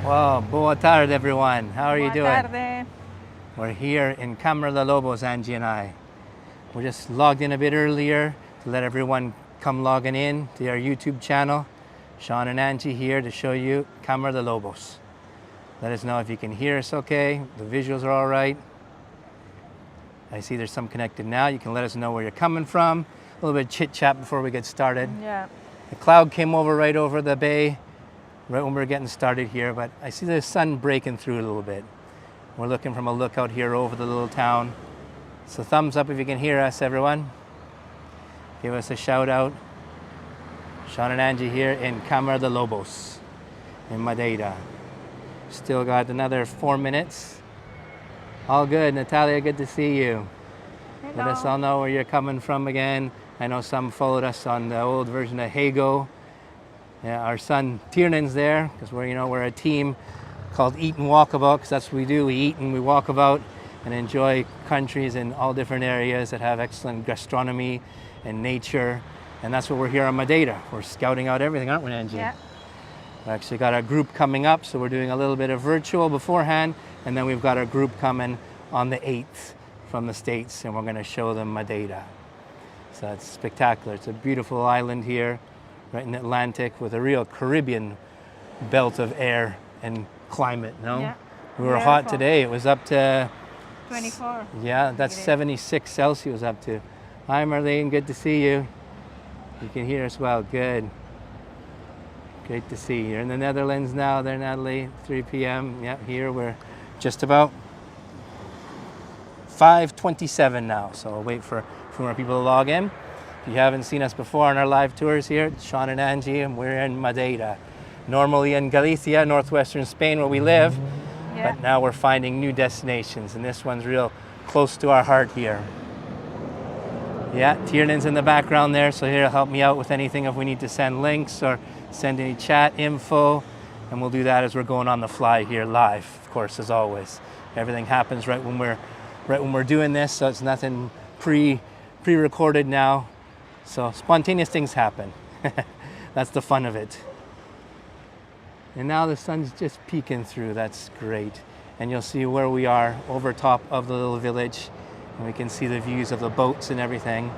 Well, boa tarde, everyone. How are you doing? Boa tarde. We're here in Camara de Lobos, Angie and I. We're just logged in a bit earlier to let everyone come logging in to our YouTube channel. Sean and Angie here to show you Camara de Lobos. Let us know if you can hear us okay, the visuals are all right. I see there's some connected now. You can let us know where you're coming from. A little bit of chit chat before we get started. Yeah. The cloud came right over the bay right when we were getting started here, but I see the sun breaking through a little bit. We're looking from a lookout here over the little town. So thumbs up if you can hear us, everyone. Give us a shout out. Sean and Angie here in Camara de Lobos in Madeira. Still got another 4 minutes. All good. Natalia, good to see you. Hello. Let us all know where you're coming from again. I know some followed us on the old version of Hago. Yeah, our son Tiernan's there because we're a team called Eat and Walk About, because that's what we do. We eat and we walk about and enjoy countries in all different areas that have excellent gastronomy and nature. And that's what we're here on Madeira. We're scouting out everything, aren't we, Angie? Yeah. We actually got our group coming up, so we're doing a little bit of virtual beforehand, and then we've got our group coming on the 8th from the States, and we're going to show them Madeira. So it's spectacular. It's a beautiful island here, right in the Atlantic, with a real Caribbean belt of air and climate, no? Yeah. We were hot Beautiful. today. It was up to 24. yeah, that's degrees. 76 Celsius up to. Hi, Marlene, good to see you. You can hear us well, good. Great to see you. You're in the Netherlands now there, Natalie, 3 p.m. Yeah, here we're just about 5:27 now, so we'll wait for more people to log in. If you haven't seen us before on our live tours here, it's Sean and Angie, and we're in Madeira. Normally in Galicia, northwestern Spain, where we live, Yeah. but now we're finding new destinations, and this one's real close to our heart here. Yeah, Tiernan's in the background there, so he'll help me out with anything if we need to send links or send any chat info, and we'll do that as we're going on the fly here live, of course, as always. Everything happens right when we're doing this, so it's nothing pre-recorded now. So spontaneous things happen. That's the fun of it. And now the sun's just peeking through. That's great. And you'll see where we are over top of the little village. And we can see the views of the boats and everything.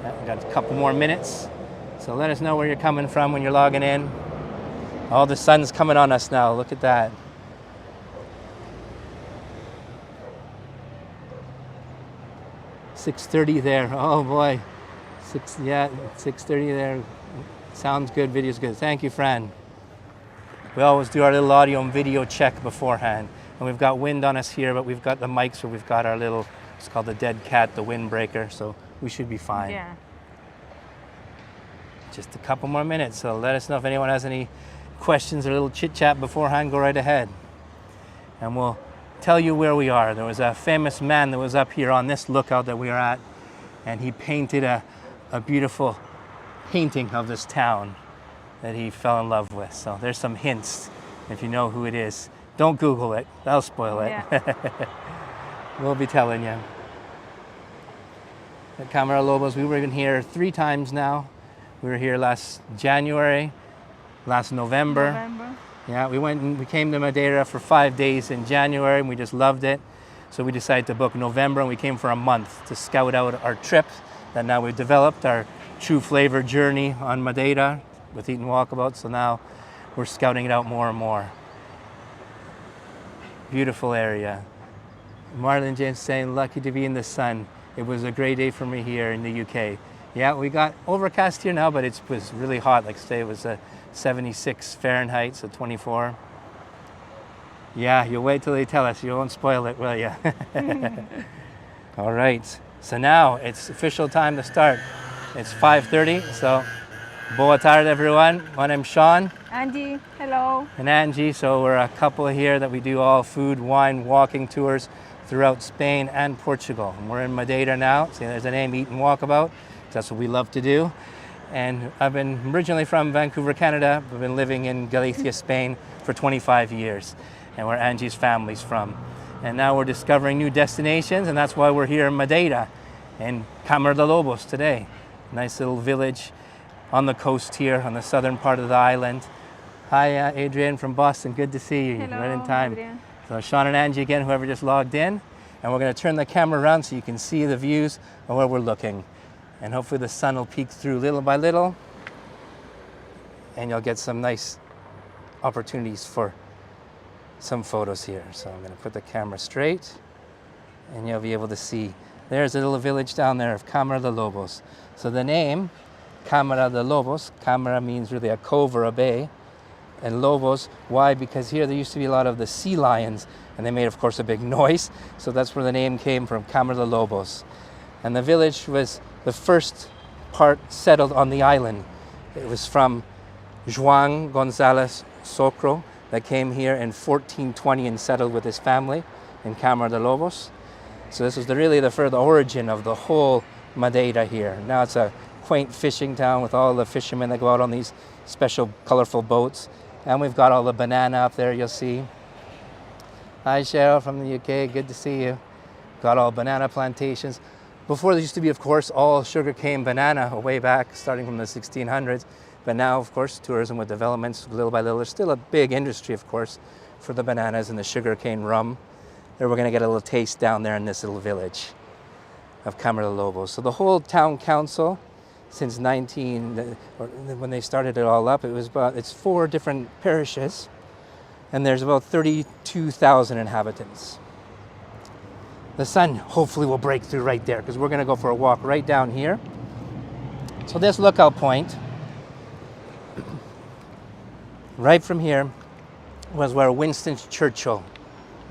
Yeah, we've got a couple more minutes. So let us know where you're coming from when you're logging in. Oh, the sun's coming on us now. Look at that. .6:30 there. Oh boy. 6:30 there. Sounds good, video's good. Thank you, Fran. We always do our little audio and video check beforehand. And we've got wind on us here, but we've got the mics where we've got our little, it's called the dead cat, the windbreaker, so we should be fine. Yeah. Just a couple more minutes, so let us know if anyone has any questions or a little chit chat beforehand, go right ahead. And we'll tell you where we are. There was a famous man that was up here on this lookout that we are at, and he painted a beautiful painting of this town that he fell in love with. So there's some hints if you know who it is. Don't Google it, that'll spoil it. Yeah. We'll be telling you. At Camara de Lobos, we were in here 3 times now. We were here last January, last November. Yeah, we came to Madeira for 5 days in January and we just loved it. So we decided to book November and we came for a month to scout out our trip. And now we've developed our true flavor journey on Madeira with Eat and Walkabout. So now we're scouting it out more and more. Beautiful area. Marlon James saying, lucky to be in the sun. It was a great day for me here in the UK. Yeah, we got overcast here now, but it was really hot. Like say it was 76 Fahrenheit, so 24. Yeah, you'll wait till they tell us. You won't spoil it, will you? All right, so now it's official time to start. It's 5:30, so boa tarde, everyone. My name's Sean. Angie, hello. And Angie, so we're a couple here that we do all food, wine, walking tours throughout Spain and Portugal. And we're in Madeira now. See, there's the name, Eat and Walkabout. That's what we love to do. And I've been originally from Vancouver, Canada. I've been living in Galicia, Spain for 25 years. And where Angie's family's from. And now we're discovering new destinations, and that's why we're here in Madeira in Camara de Lobos today. Nice little village on the coast here, on the southern part of the island. Hi, Adrian from Boston. Good to see you. Hello, Right in time. Adrian. So Sean and Angie again, whoever just logged in. And we're going to turn the camera around so you can see the views of where we're looking. And hopefully the sun will peek through little by little. And you'll get some nice opportunities for some photos here. So I'm going to put the camera straight. And you'll be able to see. There's a little village down there of Camara de Lobos. So the name, Camara de Lobos, Camara means really a cove or a bay. And Lobos, why? Because here there used to be a lot of the sea lions, and they made, of course, a big noise. So that's where the name came from, Camara de Lobos. And the village was the first part settled on the island. It was from Juan Gonzalez Socro that came here in 1420 and settled with his family in Camara de Lobos. So this was really the origin of the whole Madeira here. Now it's a quaint fishing town with all the fishermen that go out on these special colorful boats. And we've got all the banana up there, you'll see. Hi Cheryl from the UK, good to see you. Got all banana plantations. Before there used to be, of course, all sugarcane banana way back, starting from the 1600s. But now, of course, tourism with developments, little by little, there's still a big industry, of course, for the bananas and the sugarcane rum. There we're gonna get a little taste down there in this little village of Camara de Lobos. So the whole town council, since when they started it all up, it's 4 different parishes, and there's about 32,000 inhabitants. The sun hopefully will break through right there, because we're going to go for a walk right down here. So this lookout point, right from here, was where Winston Churchill,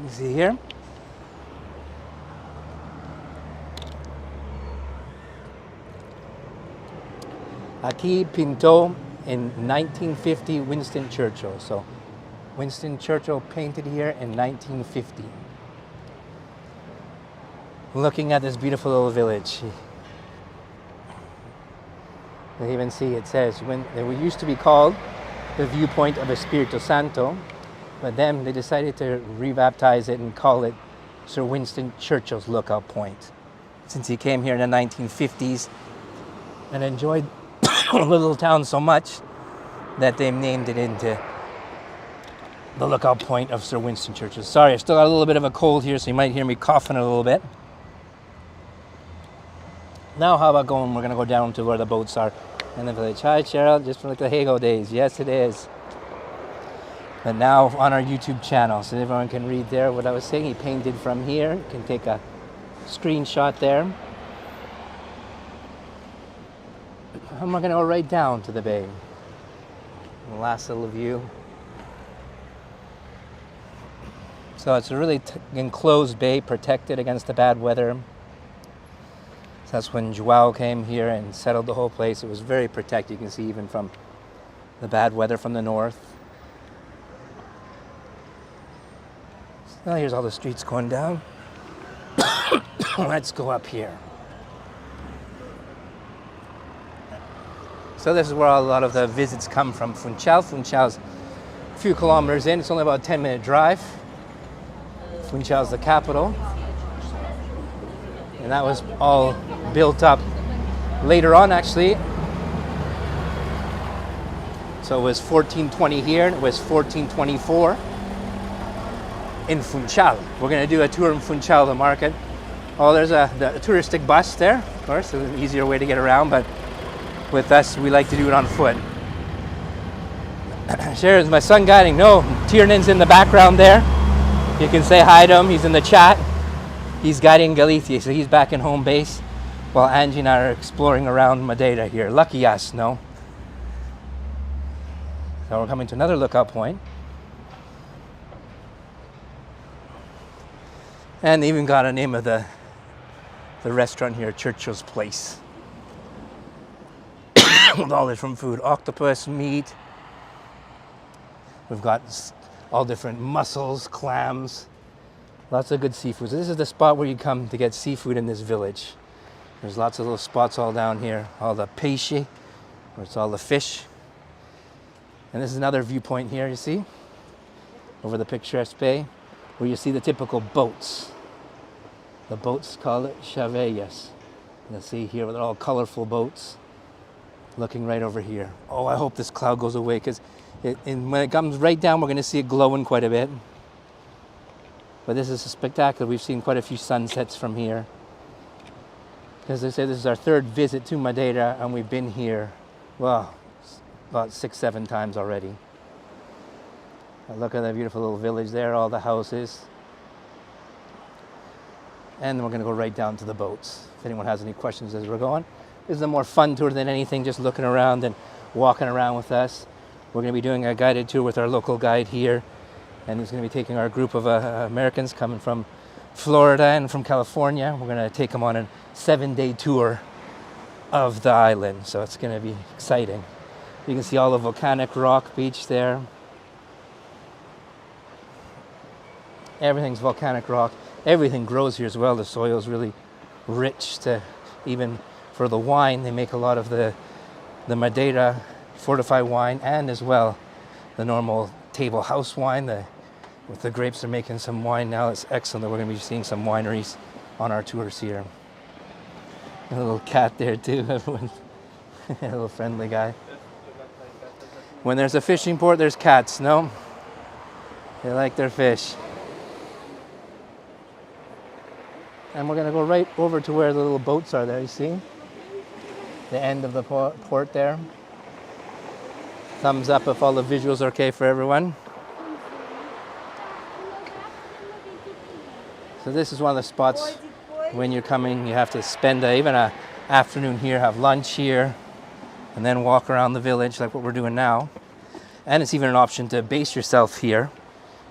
you see here? Aquí pintó in 1950 Winston Churchill. So Winston Churchill painted here in 1950. Looking at this beautiful little village. You even see it says, it used to be called the viewpoint of Espiritu Santo, but then they decided to rebaptize it and call it Sir Winston Churchill's lookout point. Since he came here in the 1950s and enjoyed the little town so much that they named it into the lookout point of Sir Winston Churchill. Sorry, I still got a little bit of a cold here, so you might hear me coughing a little bit. Now how about we're going to go down to where the boats are in the village. Hi Cheryl, just from like the Hago days. Yes, it is. But now on our YouTube channel, so everyone can read there what I was saying. He painted from here. You can take a screenshot there. I'm going to go right down to the bay. The last little view. So it's a really enclosed bay, protected against the bad weather. So that's when Joao came here and settled the whole place. It was very protected. You can see even from the bad weather from the north. So here's all the streets going down. Let's go up here. So this is where a lot of the visits come from. Funchal. Funchal's a few kilometers in. It's only about a 10-minute drive. Funchal's the capital. And that was all built up later on, actually. So it was 1420 here, and it was 1424 in Funchal. We're going to do a tour in Funchal, the market. Oh, there's the touristic bus there, of course. It's an easier way to get around, but with us, we like to do it on foot. Sharon's my son guiding. No, Tiernan's in the background there. You can say hi to him. He's in the chat. He's guiding Galicia, so he's back in home base while Angie and I are exploring around Madeira here. Lucky us, no? So we're coming to another lookout point. And they even got a name of the restaurant here, Churchill's Place. With all different food, octopus, meat. We've got all different mussels, clams, lots of good seafood. So this is the spot where you come to get seafood in this village. There's lots of little spots all down here, all the peixe, where it's all the fish. And this is another viewpoint here, you see, over the picturesque bay, where you see the typical boats. The boats call it chavellas. You'll see here, they're all colorful boats. Looking right over here. Oh, I hope this cloud goes away, because And when it comes right down, we're going to see it glowing quite a bit. But this is spectacular. We've seen quite a few sunsets from here. As I say, this is our third visit to Madeira, and we've been here, well, about 6-7 times already. And look at that beautiful little village there, all the houses. And then we're going to go right down to the boats. If anyone has any questions as we're going. This is a more fun tour than anything, just looking around and walking around with us. We're going to be doing a guided tour with our local guide here. And he's going to be taking our group of Americans coming from Florida and from California. We're going to take them on a 7-day tour of the island. So it's going to be exciting. You can see all the volcanic rock beach there. Everything's volcanic rock. Everything grows here as well. The soil is really rich. Even for the wine, they make a lot of the Madeira fortified wine, and as well the normal table house wine. With the grapes, they're making some wine now. It's excellent. We're going to be seeing some wineries on our tours here. A little cat there too. A little friendly guy. When there's a fishing port, there's cats. No, they like their fish. And we're going to go right over to where the little boats are there, you see? The end of the port there. Thumbs up if all the visuals are okay for everyone. So this is one of the spots when you're coming, you have to spend even an afternoon here, have lunch here, and then walk around the village like what we're doing now. And it's even an option to base yourself here,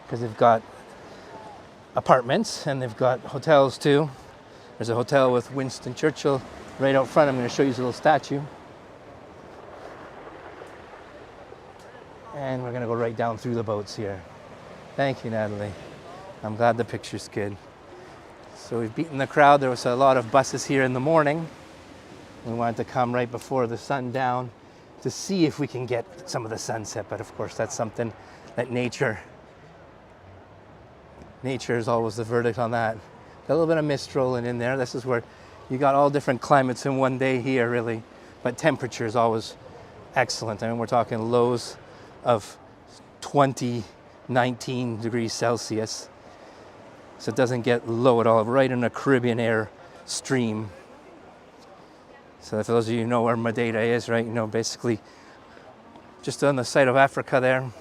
because they've got apartments and they've got hotels too. There's a hotel with Winston Churchill right out front. I'm going to show you his little statue. And we're going to go right down through the boats here. Thank you, Natalie. I'm glad the picture's good. So we've beaten the crowd. There was a lot of buses here in the morning. We wanted to come right before the sun down to see if we can get some of the sunset. But of course, that's something that nature is always the verdict on that. Got a little bit of mist rolling in there. This is where you got all different climates in one day here, really. But temperature is always excellent. I mean, we're talking lows of 20, 19 degrees Celsius. So it doesn't get low at all, right in a Caribbean air stream. So for those of you who know where Madeira is, right, you know, basically just on the side of Africa there.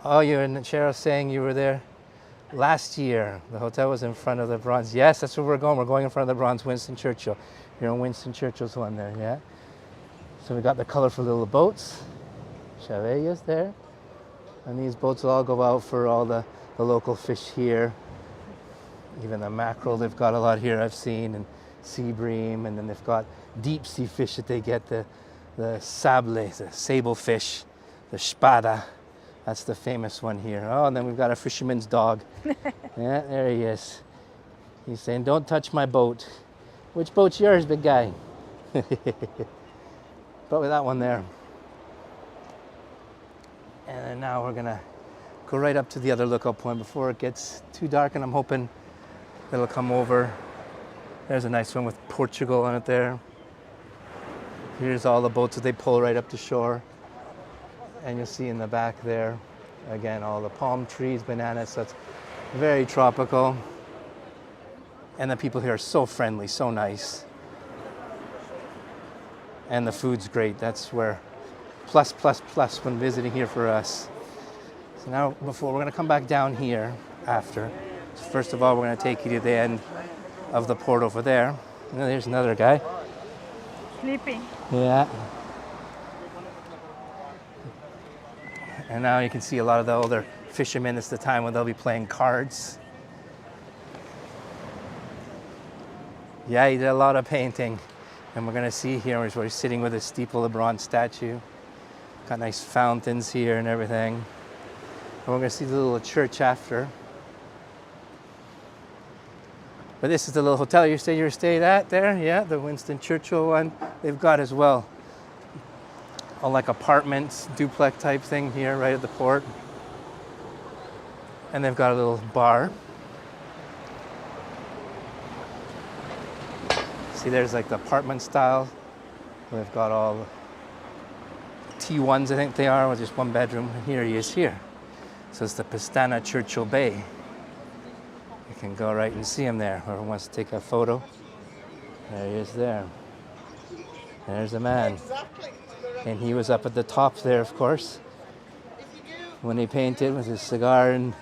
Oh, you're in the chair saying you were there last year. The hotel was in front of the bronze. Yes, that's where we're going. We're going in front of the bronze Winston Churchill. You're on Winston Churchill's one there, yeah? So we got the colorful little boats. Chavellas there. And these boats will all go out for all the local fish here. Even the mackerel, they've got a lot here I've seen, and sea bream, and then they've got deep sea fish that they get, the sable, the sable fish, the espada. That's the famous one here. Oh, and then we've got a fisherman's dog. Yeah, there he is. He's saying, "Don't touch my boat." Which boat's yours, big guy? But with that one there. And then now we're gonna go right up to the other lookout point before it gets too dark, and I'm hoping it'll come over. There's a nice one with Portugal on it there. Here's all the boats that they pull right up to shore. And you'll see in the back there, again, all the palm trees, bananas, so it's very tropical. And the people here are so friendly, so nice. And the food's great. That's where plus when visiting here for us. So now, we're going to come back down here after. So first of all, we're going to take you to the end of the port over there. And there's another guy. Sleeping. Yeah. And now you can see a lot of the older fishermen. It's the time when they'll be playing cards. Yeah, he did a lot of painting. And we're going to see here where he's sitting with his steeple, the bronze statue. Got nice fountains here and everything. And we're going to see the little church after. But this is the little hotel you stayed at there. Yeah, the Winston Churchill one. They've got as well. All like apartments, duplex type thing here right at the port. And they've got a little bar. See, there's like the apartment style. They've got all the T1s, I think they are, with just one bedroom. And here he is here. So it's the Winston Churchill Bay. You can go right and see him there. Whoever wants to take a photo, there he is there. There's the man. And he was up at the top there, of course, when he painted with his cigar in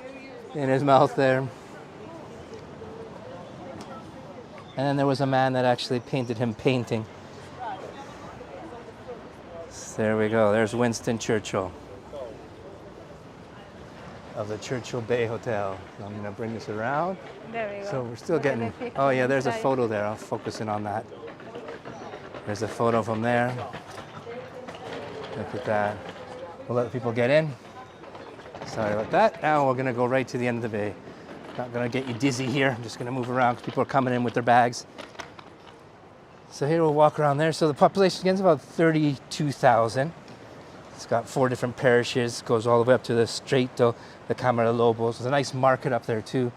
his mouth there. And then there was a man that actually painted him painting. So there we go. There's Winston Churchill of the Churchill Bay Hotel. So I'm going to bring this around. There we go. So we're still getting... Oh, yeah, there's a photo there. I'll focus in on that. There's a photo from there. Look at that. We'll let people get in. Sorry about that. Now we're going to go right to the end of the bay. Not going to get you dizzy here. I'm just going to move around because people are coming in with their bags. So here we'll walk around there. So the population again is about 32,000. It's got 4 different parishes. Goes all the way up to the Strait, the Camara de Lobos. There's a nice market up there too.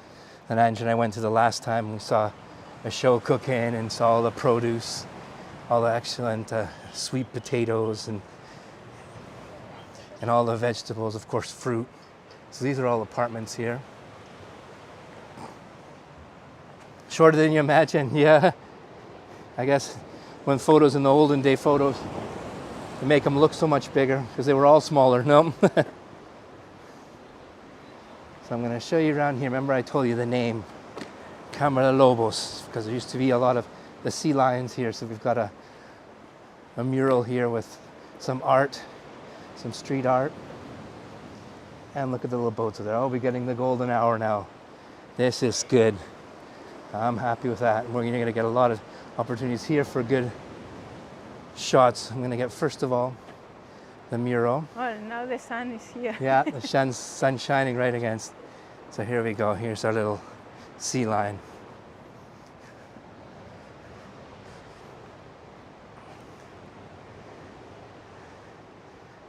And Ange and I went to the last time. We saw a show cooking and saw all the produce, all the excellent sweet potatoes and all the vegetables, of course, fruit. So these are all apartments here. Shorter than you imagine, yeah. I guess when photos in the olden day photos, they make them look so much bigger because they were all smaller, no? So I'm going to show you around here. Remember I told you the name, Camara de Lobos, because there used to be a lot of the sea lions here. So we've got a mural here with some art, some street art. And look at the little boats there. Oh, we're getting the golden hour now. This is good. I'm happy with that. We're going to get a lot of opportunities here for good shots. I'm going to get, first of all, the mural. Well, now the sun is here. Yeah, the sun's shining right against. So here we go. Here's our little sea lion.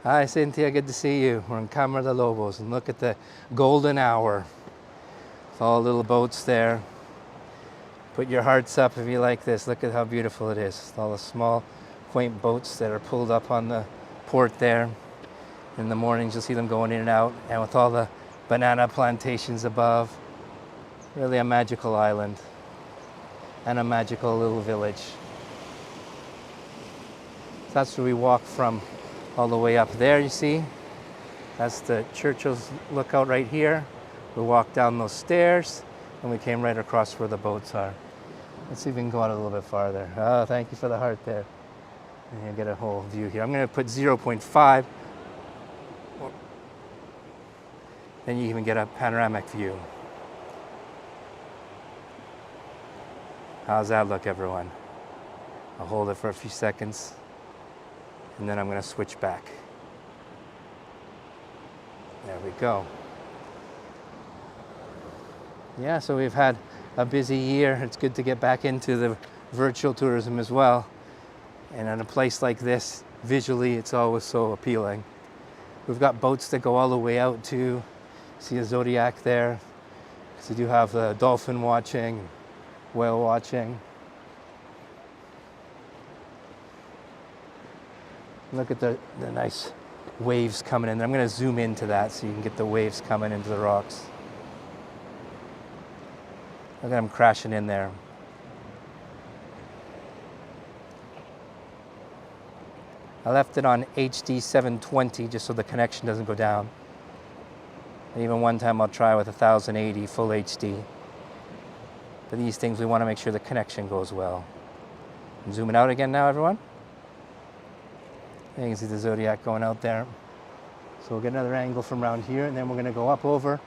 Hi, Cynthia. Good to see you. We're in Camara de Lobos, and look at the golden hour. With all the little boats there. Put your hearts up if you like this. Look at how beautiful it is. All the small, quaint boats that are pulled up on the port there. In the mornings, you'll see them going in and out. And with all the banana plantations above. Really a magical island. And a magical little village. So that's where we walk from. All the way up there, you see. That's the Churchill's lookout right here. We walked down those stairs and we came right across where the boats are. Let's see if we can go out a little bit farther. Oh, thank you for the heart there. And you get a whole view here. I'm going to put 0.5. Then you even get a panoramic view. How's that look, everyone? I'll hold it for a few seconds. And then I'm going to switch back. There we go. Yeah, so we've had a busy year. It's good to get back into the virtual tourism as well. And in a place like this, visually, it's always so appealing. We've got boats that go all the way out to see a zodiac there. So you do have the dolphin watching, whale watching. Look at the nice waves coming in. I'm going to zoom into that so you can get the waves coming into the rocks. Look at them crashing in there. I left it on HD 720 just so the connection doesn't go down. And even one time I'll try with 1080 full HD. For these things we want to make sure the connection goes well. I'm zooming out again now, everyone. You can see the zodiac going out there. So we'll get another angle from around here and then we're going to go up over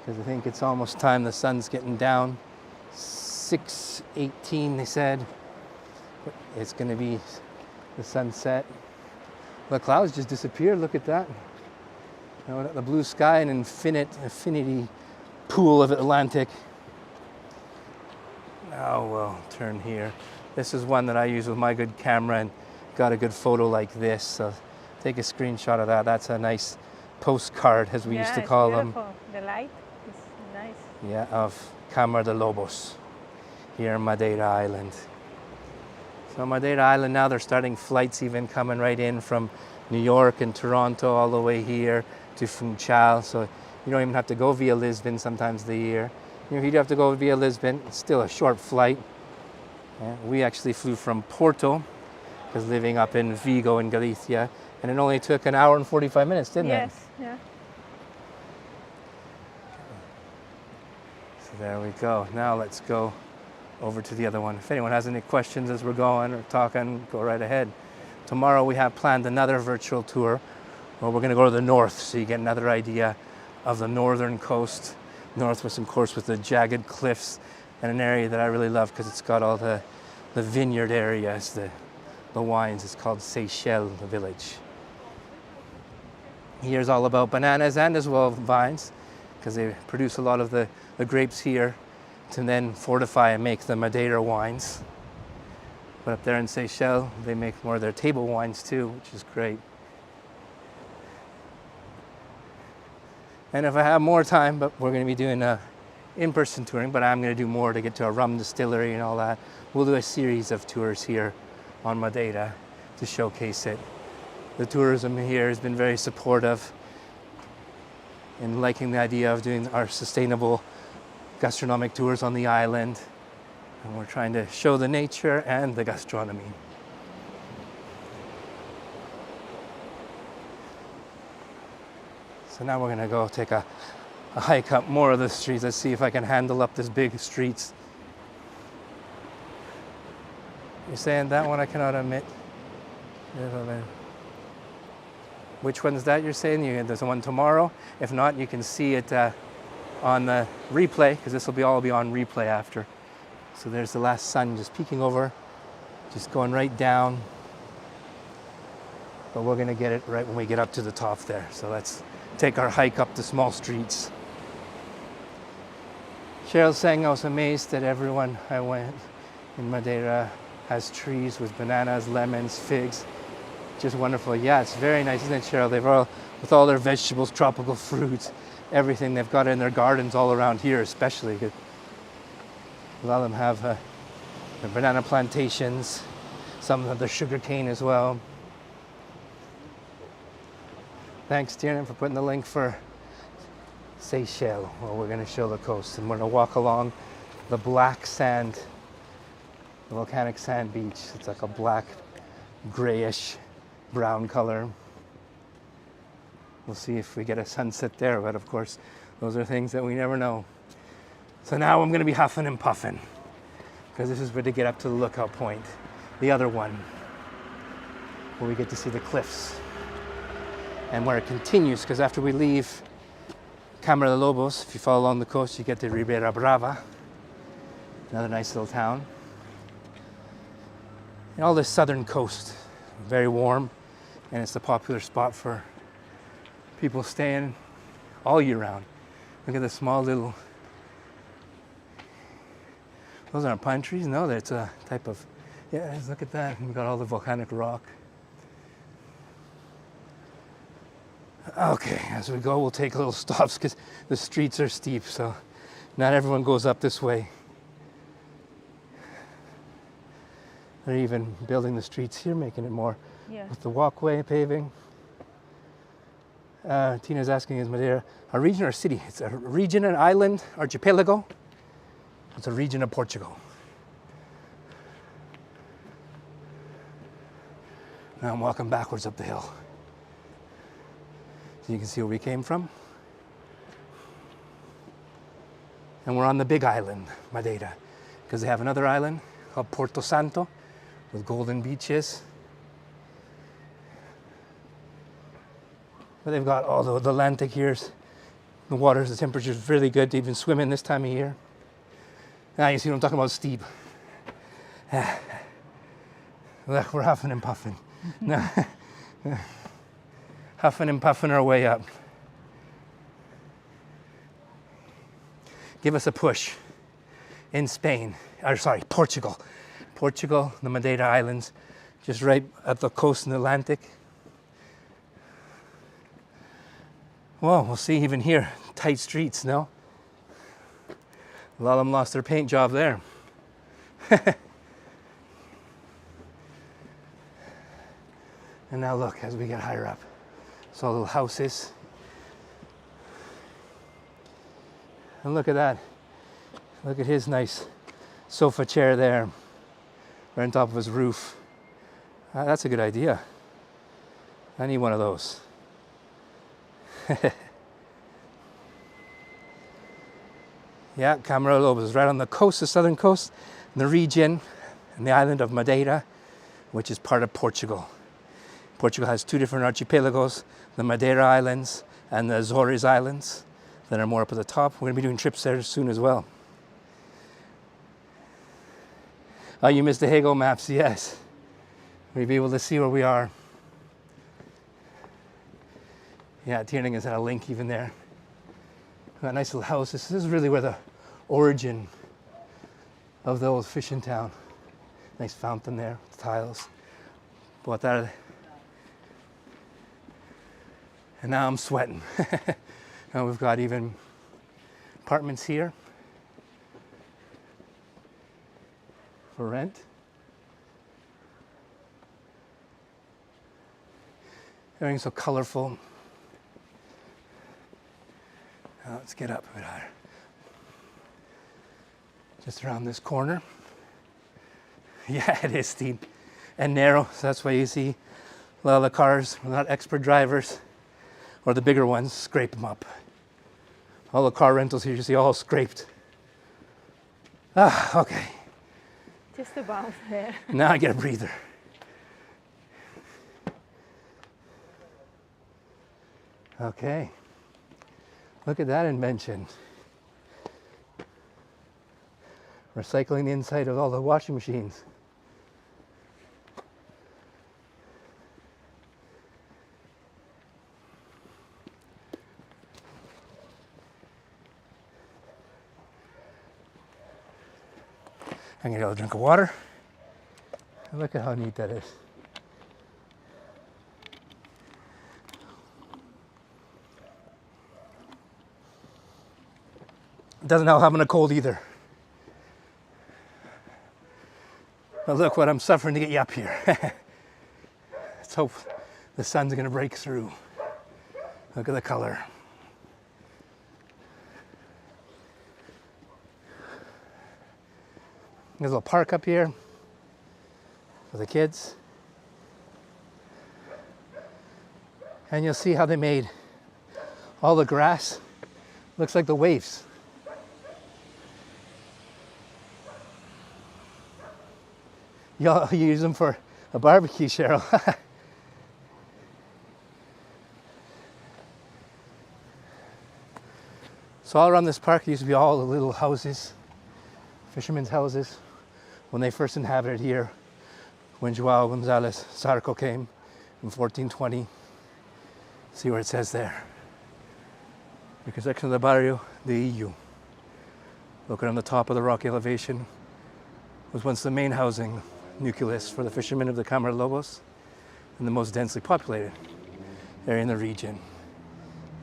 because I think it's almost time. The sun's getting down. 6:18 they said. It's going to be the sunset. The clouds just disappeared. Look at that. Now the blue sky and infinity pool of Atlantic. Now we'll turn here. This is one that I use with my good camera and got a good photo like this, so take a screenshot of that. That's a nice postcard, as we used to call them. The light is nice. Yeah, of Camara de Lobos here in Madeira Island. So Madeira Island now, they're starting flights even coming right in from New York and Toronto all the way here to Funchal. So you don't even have to go via Lisbon sometimes of the year. You know, if you do have to go via Lisbon, it's still a short flight. Yeah, we actually flew from Porto, because living up in Vigo in Galicia, and it only took an hour and 45 minutes, didn't it? Yes, yeah. So there we go. Now let's go over to the other one. If anyone has any questions as we're going or talking, go right ahead. Tomorrow we have planned another virtual tour where we're going to go to the north, so you get another idea of the northern coast. Northwest, of course, with the jagged cliffs, and an area that I really love because it's got all the vineyard areas, the wines. It's called Seychelles, the village. Here's all about bananas and as well vines, because they produce a lot of the grapes here to then fortify and make the Madeira wines. But up there in Seychelles, they make more of their table wines too, which is great. And if I have more time, but we're going to be doing a in-person touring, but I'm going to do more to get to a rum distillery and all that. We'll do a series of tours here on Madeira to showcase it. The tourism here has been very supportive in liking the idea of doing our sustainable gastronomic tours on the island. And we're trying to show the nature and the gastronomy. So now we're gonna go take a hike up more of the streets. Let's see if I can handle up this big streets. You're saying that one I cannot admit? Which one's that you're saying? There's one tomorrow. If not, you can see it on the replay, because this will all be on replay after. So there's the last sun just peeking over, just going right down. But we're gonna get it right when we get up to the top there. So let's take our hike up the small streets. Cheryl's saying I was amazed that everyone I went in Madeira has trees with bananas, lemons, figs. Just wonderful. Yeah, it's very nice, isn't it, Cheryl? They've all, with all their vegetables, tropical fruits, everything they've got in their gardens all around here, especially. A lot of them have their banana plantations. Some have their sugar cane as well. Thanks, Tiernan, for putting the link for Seychelles. Well, we're going to show the coast, and we're going to walk along the black sand, the volcanic sand beach. It's like a black, grayish, brown color. We'll see if we get a sunset there, but of course, those are things that we never know. So now I'm going to be huffing and puffing, because this is where to get up to the lookout point, the other one, where we get to see the cliffs. And where it continues, because after we leave Camara de Lobos, if you follow along the coast, you get to Ribeira Brava, another nice little town. And all this southern coast, very warm, and it's a popular spot for people staying all year round. Look at the small little, those aren't pine trees? No, that's a type of, yeah, look at that. We've got all the volcanic rock. Okay, as we go, we'll take little stops because the streets are steep, so not everyone goes up this way. They're even building the streets here, making it more with the walkway paving. Tina's asking, is Madeira a region or a city? It's a region, an island, archipelago. It's a region of Portugal. Now I'm walking backwards up the hill. So you can see where we came from. And we're on the big island, Madeira, because they have another island called Porto Santo with golden beaches. But they've got all the Atlantic here. The water, the temperature is really good to even swim in this time of year. Now you see what I'm talking about, steep. Look, we're huffing and puffing. Huffing and puffing our way up. Give us a push in Spain, or sorry, Portugal. Portugal, the Madeira Islands, just right at the coast in the Atlantic. Well, we'll see even here, tight streets, no? A lot of them lost their paint job there. And now look, as we get higher up, it's all little houses. And look at that. Look at his nice sofa chair there, right on top of his roof. That's a good idea. I need one of those. Yeah, Camara de Lobos is right on the coast, the southern coast, in the region, in the island of Madeira, which is part of Portugal. Portugal has two different archipelagos, the Madeira Islands and the Azores Islands, that are more up at the top. We're going to be doing trips there soon as well. Oh, you missed the Hego maps, yes. We'll be able to see where we are. Yeah, Tierning has had a link even there. Got a nice little house. This is really where the origin of the old fishing town. Nice fountain there with tiles. Bought that. And now I'm sweating. Now we've got even apartments here for rent. Everything's so colorful. Now let's get up a bit higher. Just around this corner. Yeah, it is steep and narrow, so that's why you see a lot of the cars, not expert drivers, or the bigger ones, scrape them up. All the car rentals here, you see all scraped. Ah, okay. Just about there. Now I get a breather. Okay. Look at that invention. Recycling the inside of all the washing machines. I'm gonna get a drink of water. And look at how neat that is. It doesn't help having a cold either. But look what I'm suffering to get you up here. Let's hope the sun's gonna break through. Look at the color. There's a little park up here for the kids. And you'll see how they made all the grass. Looks like the waves. You'll use them for a barbecue, Cheryl. So all around this park used to be all the little houses, fishermen's houses, when they first inhabited here, when João González Sarco came in 1420. See where it says there. The construction of the Barrio de Ilho, located on the top of the rocky elevation, was once the main housing nucleus for the fishermen of the Camara de Lobos and the most densely populated area in the region.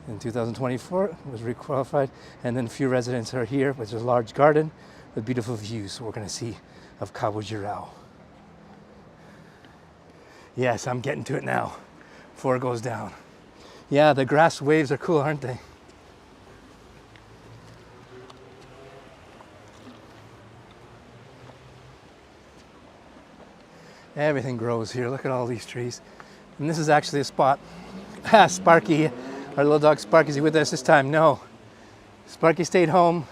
In 2024, it was requalified, and then a few residents are here, which is a large garden with beautiful views. So we're going to see of Cabo Girau. Yes, I'm getting to it now before it goes down. Yeah, the grass waves are cool, aren't they? Everything grows here. Look at all these trees. And this is actually a spot. Sparky, our little dog Sparky, is he with us this time? No. Sparky stayed home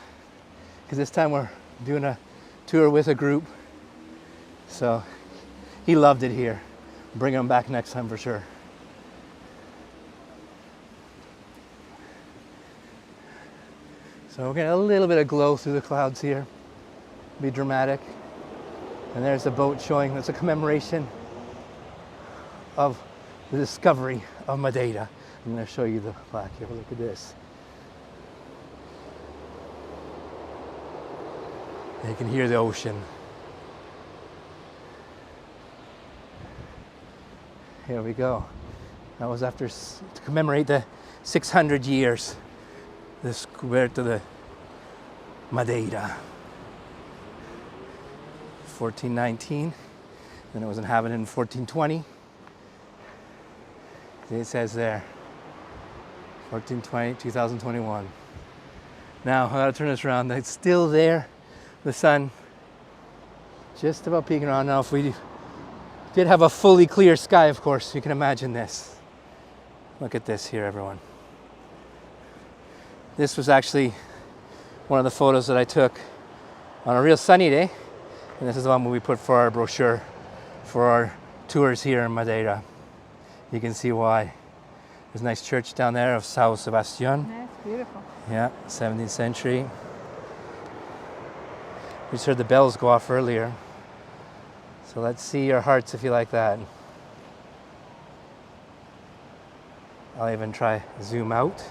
because this time we're doing a tour with a group. So he loved it here. Bring him back next time for sure. So we're getting a little bit of glow through the clouds here. Be dramatic. And there's a boat showing, that's a commemoration of the discovery of Madeira. I'm going to show you the plaque here. Look at this. And you can hear the ocean. Here we go. That was after, to commemorate the 600 years, the Descoberta de Madeira. 1419, then it was inhabited in 1420. It says there, 14/20, 2021. Now, I gotta turn this around. It's still there. The sun just about peeking around. Now, if we did have a fully clear sky, of course, you can imagine this. Look at this here, everyone. This was actually one of the photos that I took on a real sunny day. And this is the one we put for our brochure for our tours here in Madeira. You can see why. There's a nice church down there of São Sebastián. That's beautiful. Yeah, 17th century. We just heard the bells go off earlier. So let's see your hearts if you like that. I'll even try zoom out.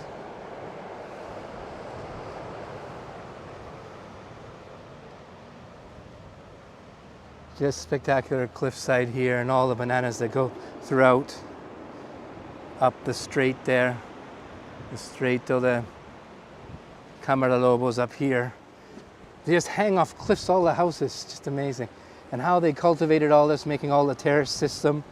Just spectacular cliffside here and all the bananas that go throughout up the strait there. The strait to the Camara de Lobos up here. They just hang off cliffs, all the houses, just amazing. And how they cultivated all this, making all the terrace system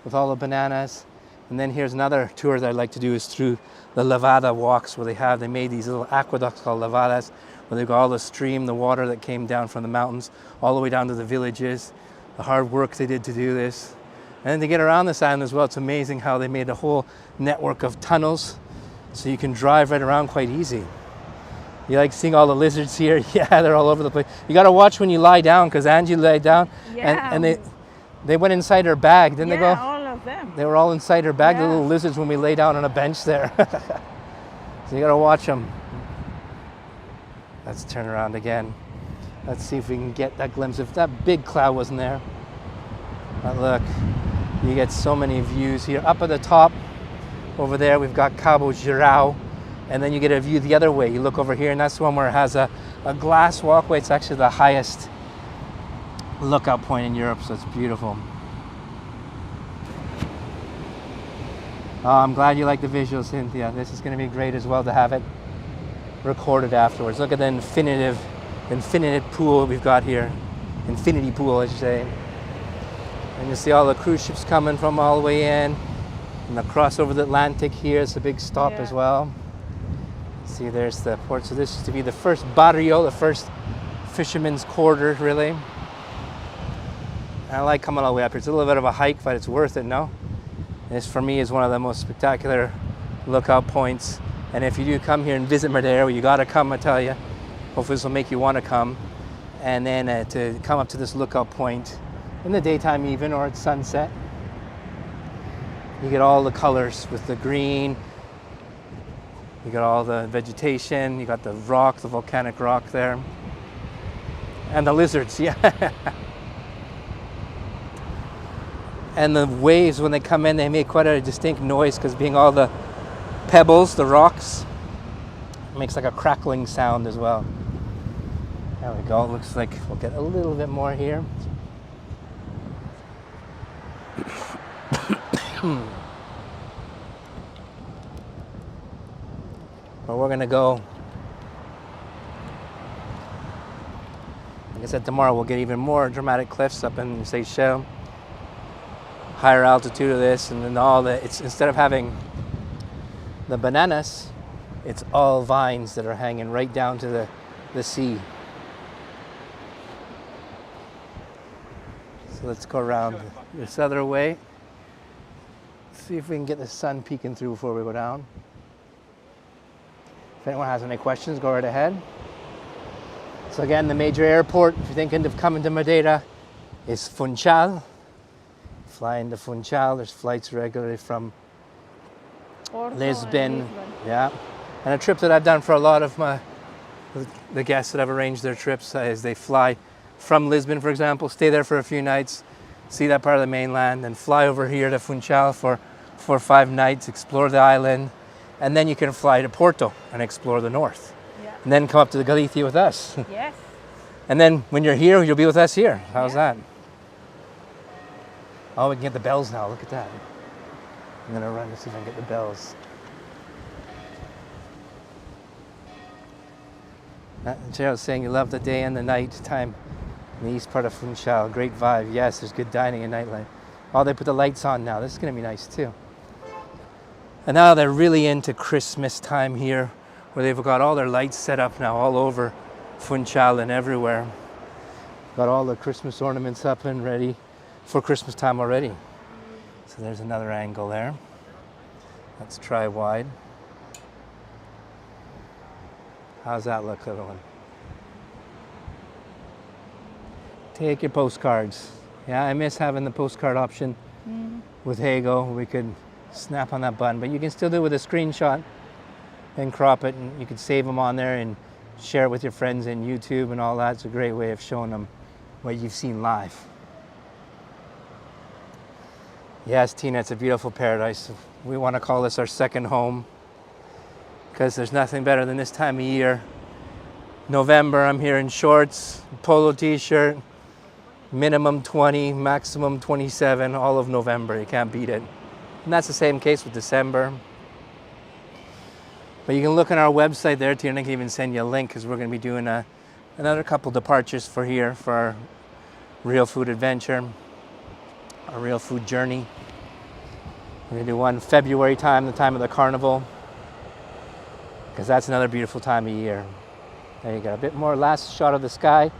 with all the bananas. And then here's another tour that I'd like to do is through the lavada walks where they made these little aqueducts called lavadas, where they've got all the stream, the water that came down from the mountains, all the way down to the villages, the hard work they did to do this. And then to get around this island as well, it's amazing how they made a whole network of tunnels so you can drive right around quite easy. You like seeing all the lizards here? Yeah, they're all over the place. You gotta watch when you lie down, because Angie lay down and they went inside her bag, didn't they go? Yeah, all of them. They were all inside her bag, the Yeah. little lizards, when we lay down on a bench there. So you gotta watch them. Let's turn around again. Let's see if we can get that glimpse. If that big cloud wasn't there. But look, you get so many views here. Up at the top, over there, we've got Cabo Girau. And then you get a view the other way. You look over here, and that's the one where it has a glass walkway. It's actually the highest lookout point in Europe, so it's beautiful. Oh, I'm glad you like the visuals, Cynthia. This is going to be great as well to have it recorded afterwards. Look at the infinite pool we've got here. Infinity pool, I should say. And you see all the cruise ships coming from all the way in. And across over the Atlantic here is a big stop as well. See, there's the port. So this used to be the first barrio, the first fisherman's quarter, really. And I like coming all the way up here. It's a little bit of a hike, but it's worth it, no? This, for me, is one of the most spectacular lookout points. And if you do come here and visit Madeira, you got to come, I tell you. Hopefully this will make you want to come. And then to come up to this lookout point in the daytime even, or at sunset. You get all the colors with the green. You got all the vegetation. You got the rock, the volcanic rock there. And the lizards, yeah. And the waves, when they come in, they make quite a distinct noise because being all the pebbles, the rocks, it makes like a crackling sound as well. There we go. It looks like we'll get a little bit more here. But we're gonna go. Like I said, tomorrow we'll get even more dramatic cliffs up in Seychelles. Higher altitude of this, and then it's instead of having the bananas, it's all vines that are hanging right down to the sea. So let's go around this other way. See if we can get the sun peeking through before we go down. If anyone has any questions, go right ahead. So again, the major airport, if you're thinking of coming to Madeira, is Funchal. Flying to Funchal, there's flights regularly from Porto Lisbon. Yeah. And a trip that I've done for a lot of the guests that have arranged their trips is they fly from Lisbon, for example, stay there for a few nights, see that part of the mainland, then fly over here to Funchal for 4 or 5 nights, explore the island, and then you can fly to Porto and explore the north. Yeah. And then come up to the Galicia with us. Yes. And then when you're here, you'll be with us here. How's that? Oh, we can get the bells now. Look at that. I'm gonna run to see if I can get the bells. Gerald was saying you love the day and the night time in the east part of Funchal. Great vibe. Yes, there's good dining and nightlife. Oh, they put the lights on now. This is gonna be nice too. And now they're really into Christmas time here, where they've got all their lights set up now all over Funchal and everywhere. Got all the Christmas ornaments up and ready for Christmas time already. So there's another angle there. Let's try wide. How's that look, little one? Take your postcards. Yeah, I miss having the postcard option with Hago. We could snap on that button, but you can still do it with a screenshot and crop it, and you can save them on there and share it with your friends in YouTube and all that. It's a great way of showing them what you've seen live. Yes, Tina, it's a beautiful paradise. We want to call this our second home because there's nothing better than this time of year. November, I'm here in shorts, polo t-shirt, minimum 20, maximum 27, all of November. You can't beat it. And that's the same case with December. But you can look on our website there, Tina. I can even send you a link because we're going to be doing another couple departures for here for our real food adventure, our real food journey. We're going to do one February time, the time of the carnival, because that's another beautiful time of year. There you go. A bit more last shot of the sky,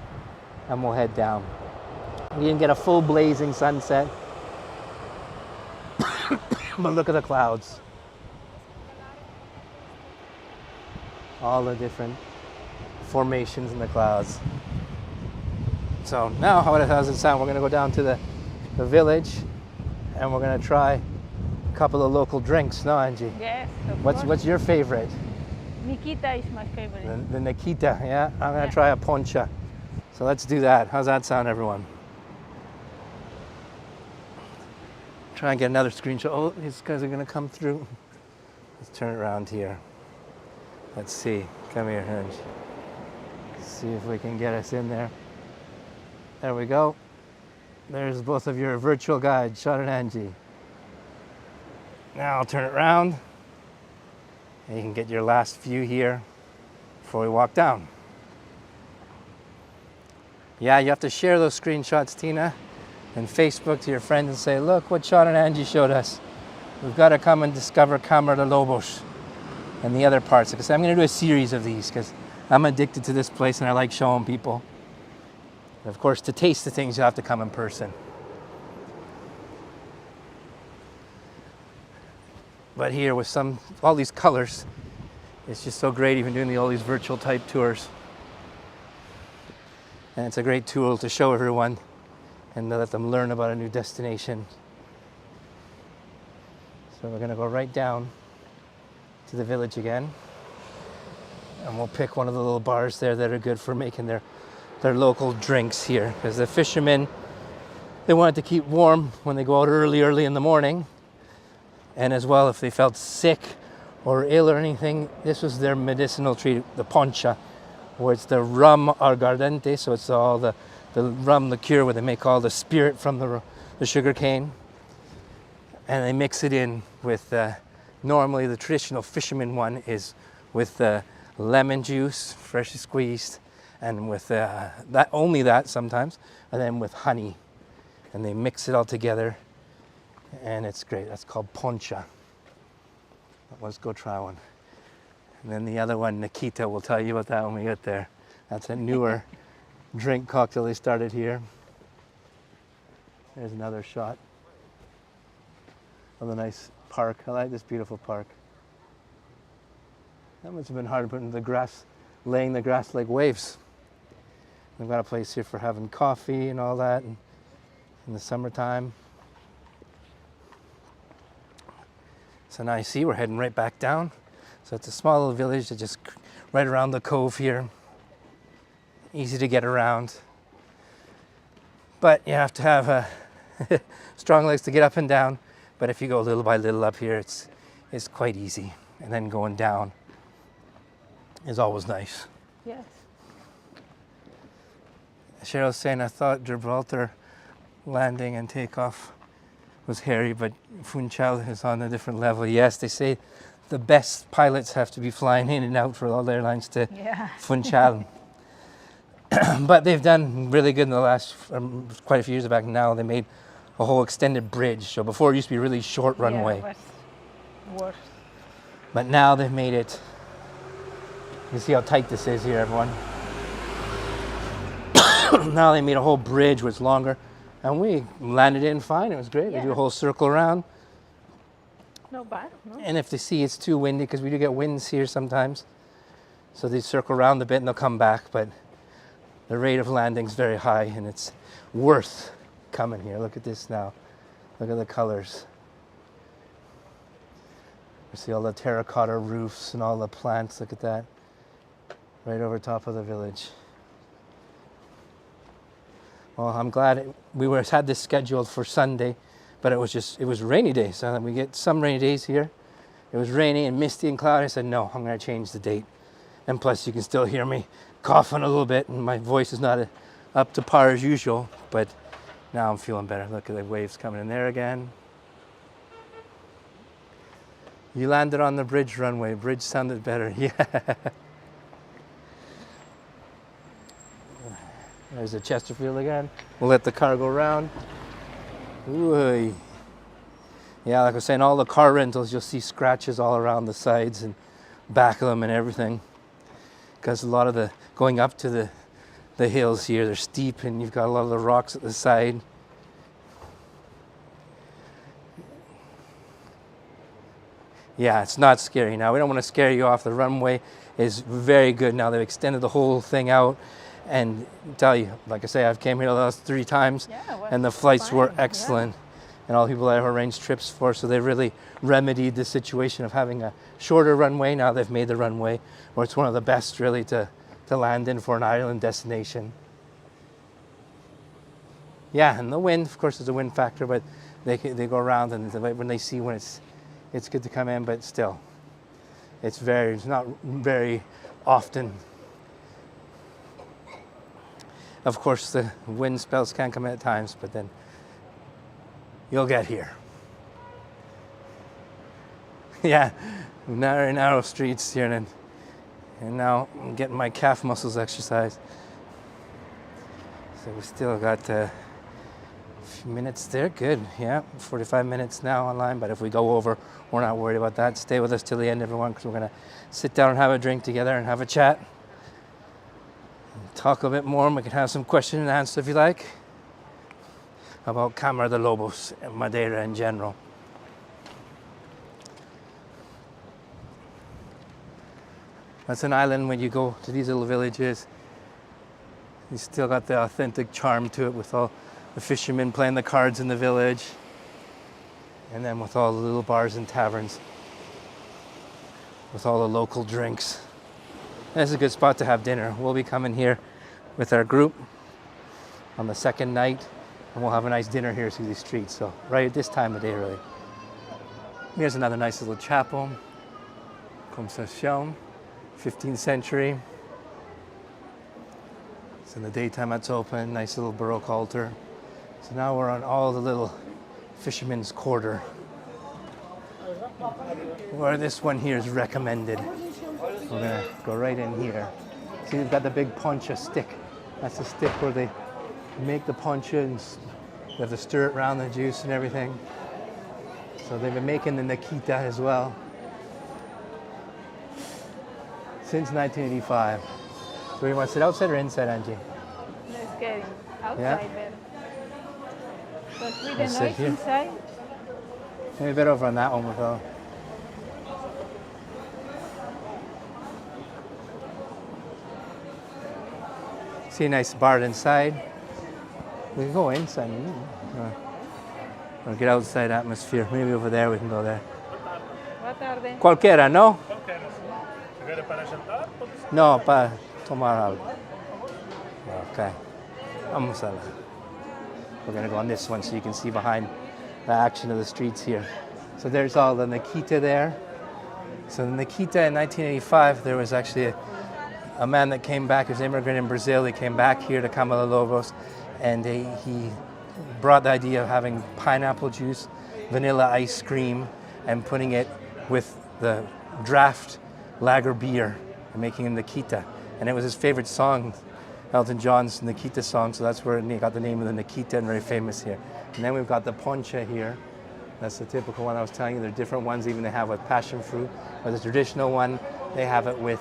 and we'll head down. We didn't get a full blazing sunset, but look at the clouds. All the different formations in the clouds. So now, how does it sound? We're going to go down to the village, and we're going to try a couple of local drinks. No, Angie? Yes, of course. What's your favorite? Nikita is my favorite. The Nikita, yeah? I'm going to try a Poncha. So let's do that. How's that sound, everyone? Try and get another screenshot. Oh, these guys are going to come through. Let's turn it around here. Let's see. Come here, Angie. See if we can get us in there. There we go. There's both of your virtual guides, Sean and Angie. Now I'll turn it around. And you can get your last view here before we walk down. Yeah, you have to share those screenshots, Tina, and Facebook to your friends and say, look what Sean and Angie showed us. We've got to come and discover Camara de Lobos and the other parts. Because I'm going to do a series of these because I'm addicted to this place and I like showing people. And of course, to taste the things, you have to come in person. But here with all these colors, it's just so great even doing all these virtual type tours. And it's a great tool to show everyone and to let them learn about a new destination. So we're gonna go right down to the village again. And we'll pick one of the little bars there that are good for making their local drinks here. Because the fishermen, they wanted to keep warm when they go out early in the morning. And as well, if they felt sick or ill or anything, this was their medicinal treat, the Poncha, where it's the rum aguardiente, so it's all the rum liqueur where they make all the spirit from the sugar cane. And they mix it in with, normally the traditional fisherman one is with lemon juice, freshly squeezed, and with only that sometimes, and then with honey. And they mix it all together. And it's great. That's called Poncha. Let's go try one. And then the other one, Nikita, we'll tell you about that when we get there. That's a newer drink cocktail they started here. There's another shot of the nice park. I like this beautiful park. That must have been hard putting the grass, laying the grass like waves. We've got a place here for having coffee and all that in the summertime. So now you see we're heading right back down. So it's a small little village that's just right around the cove here. Easy to get around. But you have to have strong legs to get up and down. But if you go little by little up here, it's quite easy. And then going down is always nice. Yes. Cheryl's saying, I thought Gibraltar landing and takeoff was hairy, but Funchal is on a different level. Yes, they say the best pilots have to be flying in and out for all airlines to Funchal. But they've done really good in the last, quite a few years back now, they made a whole extended bridge. So before it used to be a really short runway. Yeah, it was worse. But now they've made it, you see how tight this is here, everyone. Now they made a whole bridge where it's longer, and we landed in fine. It was great. Yeah. We do a whole circle around. No bad, no? And if they see it's too windy, because we do get winds here sometimes, so they circle around a bit and they'll come back. But the rate of landing is very high, and it's worth coming here. Look at this now. Look at the colors. You see all the terracotta roofs and all the plants. Look at that. Right over top of the village. Well, I'm glad had this scheduled for Sunday, but it was rainy day. So we get some rainy days here. It was rainy and misty and cloudy. I said, no, I'm going to change the date. And plus, you can still hear me coughing a little bit, and my voice is not up to par as usual, but now I'm feeling better. Look at the waves coming in there again. You landed on the bridge runway. Bridge sounded better. Yeah. There's the Chesterfield again. We'll let the car go around. Ooh. Yeah, like I was saying, all the car rentals, you'll see scratches all around the sides and back of them and everything. Because a lot of the going up to the hills here, they're steep, and you've got a lot of the rocks at the side. Yeah, it's not scary now. We don't want to scare you off. The runway is very good now. They've extended the whole thing out. And tell you, like I say, I've came here the last 3 times, and the flights were excellent. And all the people that I've arranged trips for, so they really remedied the situation of having a shorter runway. Now they've made the runway where it's one of the best really to land in for an island destination. Yeah, and the wind, of course, there's a wind factor, but they go around, and when they see when it's good to come in, but still, it's not very often. Of course, the wind spells can come in at times, but then you'll get here. Yeah, very narrow streets here, and now I'm getting my calf muscles exercised. So we still got a few minutes there. Good, yeah, 45 minutes now online, but if we go over, we're not worried about that. Stay with us till the end, everyone, because we're going to sit down and have a drink together and have a chat. Talk a bit more, and we can have some question and answer if you like about Camara de Lobos and Madeira in general. That's an island. When you go to these little villages, you still got the authentic charm to it, with all the fishermen playing the cards in the village, and then with all the little bars and taverns with all the local drinks. It's a good spot to have dinner. We'll be coming here with our group on the second night, and we'll have a nice dinner here through these streets. So right at this time of day, really. Here's another nice little chapel, Concepcion, 15th century. So in the daytime it's open, nice little Baroque altar. So now we're on all the little fishermen's quarter, where this one here is recommended. We're gonna go right in here. See, they've got the big Poncha stick. That's the stick where they make the Poncha, and they have to stir it around the juice and everything. So they've been making the Nikita as well since 1985. So you want to sit outside or inside, Angie? Let's get it outside better. Because with the Let's sit noise here. inside, Maybe a bit over on that one with all. See a nice bar inside. We can go inside, or get outside atmosphere. Maybe over there we can go there. boa tarde. Cualquiera, ¿no? No, para tomar algo. Okay. Vamos a la. We're going to go on this one so you can see behind the action of the streets here. So there's all the Nikita there. So the Nikita in 1985, there was actually a man that came back, he was an immigrant in Brazil. He came back here to Camara de Lobos, and he brought the idea of having pineapple juice, vanilla ice cream, and putting it with the draft lager beer and making him Nikita. And it was his favorite song, Elton John's Nikita song, so that's where he got the name of the Nikita, and very famous here. And then we've got the Poncha here. That's the typical one I was telling you. There are different ones even they have with passion fruit. But the traditional one, they have it with